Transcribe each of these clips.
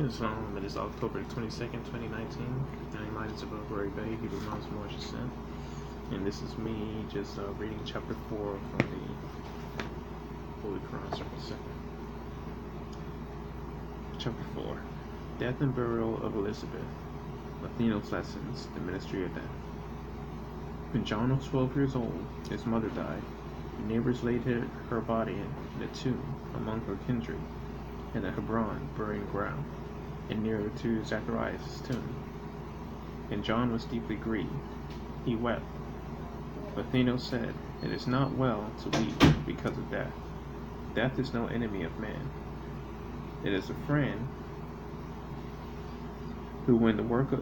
It is October 22nd, 2019. I'm Arrington-Bey, Hebrew Moms Moshe, and this is me just reading chapter 4 from the Holy Quran, chapter 2. Chapter 4. Death and Burial of Elizabeth. Athena's Lessons, the Ministry of Death. When John was 12 years old, his mother died. The neighbors laid her body in a tomb among her kindred, in the Hebron burying ground, and near to Zacharias' tomb. And John was deeply grieved. He wept. Athena said, "It is not well to weep because of death. Death is no enemy of man. It is a friend who, when the work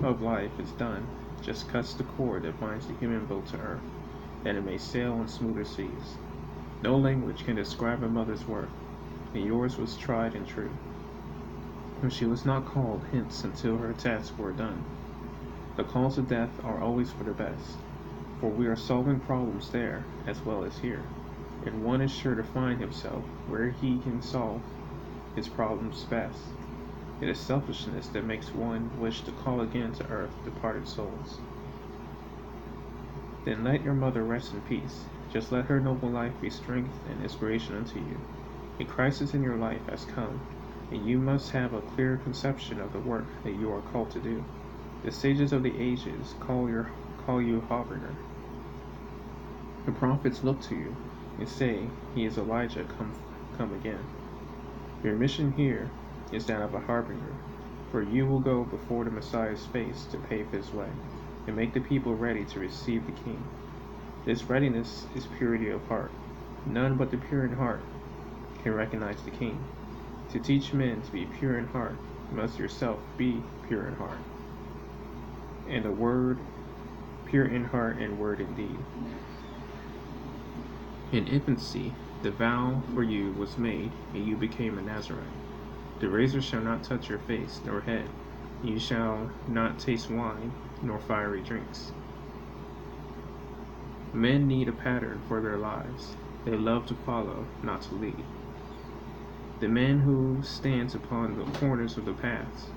of life is done, just cuts the cord that binds the human boat to earth, that it may sail on smoother seas. No language can describe a mother's work, and yours was tried and true. And she was not called hence until her tasks were done. The calls of death are always for the best, for we are solving problems there as well as here, and one is sure to find himself where he can solve his problems best. It is selfishness that makes one wish to call again to earth departed souls. Then let your mother rest in peace. Just let her noble life be strength and inspiration unto you. A crisis in your life has come, and you must have a clear conception of the work that you are called to do. The sages of the ages call you harbinger. The prophets look to you and say, "He is Elijah come again." Your mission here is that of a harbinger, for you will go before the Messiah's face to pave his way, and make the people ready to receive the King. This readiness is purity of heart. None but the pure in heart can recognize the King. To teach men to be pure in heart, you must yourself be pure in heart, and a word pure in heart and word indeed. In infancy, the vow for you was made, and you became a Nazarite. The razor shall not touch your face nor head. You shall not taste wine nor fiery drinks. Men need a pattern for their lives. They love to follow, not to lead. The man who stands upon the corners of the paths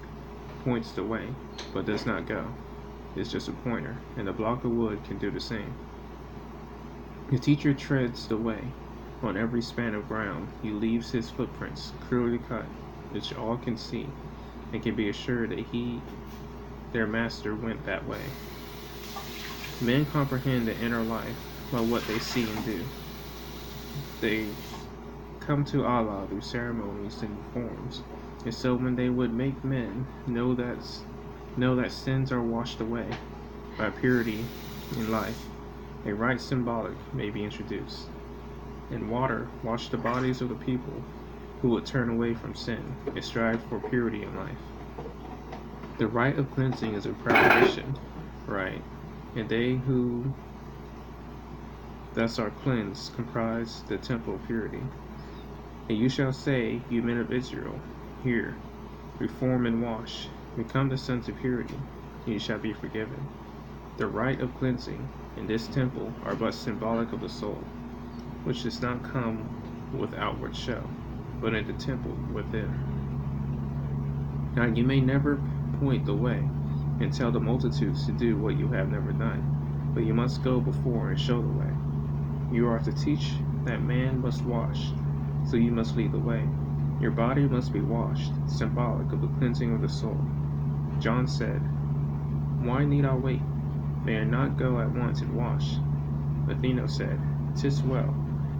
points the way, but does not go, is just a pointer, and a block of wood can do the same. The teacher treads the way. On every span of ground, he leaves his footprints clearly cut, which all can see, and can be assured that their master, went that way. Men comprehend the inner life by what they see and do. They come to Allah through ceremonies and forms, and so when they would make men know that sins are washed away by purity in life, a rite symbolic may be introduced. In water, wash the bodies of the people who would turn away from sin and strive for purity in life. The rite of cleansing is a preparation rite, and they who thus are cleansed comprise the temple of purity. And you shall say, you men of Israel, hear, reform and wash, become the sons of purity, and you shall be forgiven. The rite of cleansing and this temple are but symbolic of the soul, which does not come with outward show, but in the temple within. Now you may never point the way and tell the multitudes to do what you have never done, but you must go before and show the way. You are to teach that man must wash, so you must lead the way. Your body must be washed, symbolic of the cleansing of the soul. John said, "Why need I wait? May I not go at once and wash?" Athena said, "'Tis well."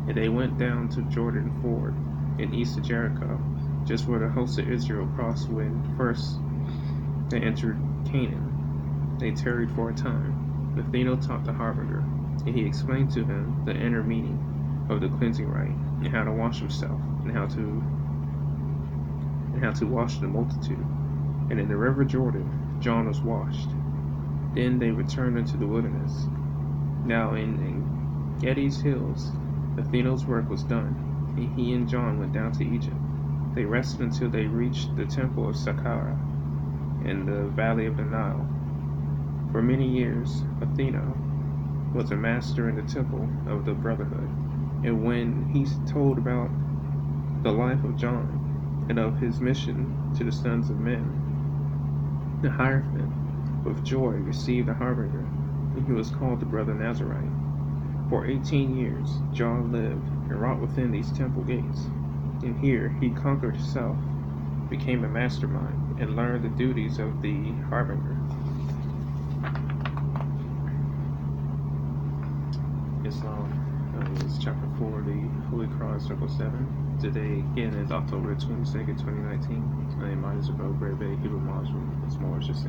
And they went down to Jordan Ford, in east of Jericho, just where the hosts of Israel crossed when first they entered Canaan. They tarried for a time. Athena taught the harbinger, and he explained to him the inner meaning of the cleansing rite, and how to wash himself, and how to wash the multitude. And in the river Jordan, John was washed. Then they returned into the wilderness. Now in Gedi's hills, Athena's work was done, and he and John went down to Egypt. They rested until they reached the temple of Saqqara in the valley of the Nile. For many years, Athena was a master in the temple of the Brotherhood, and when he told about the life of John, and of his mission to the sons of men. The hierophant with joy received the harbinger, and he was called the brother Nazarite. For 18 years John lived and wrought within these temple gates, and here he conquered self, became a mastermind, and learned the duties of the harbinger. Islam is chapter 4, the Holy Cross, circle 7. Today, again, is October 22nd, 2019. My name is Abel Grebe, Hebrew Muslim. It's more just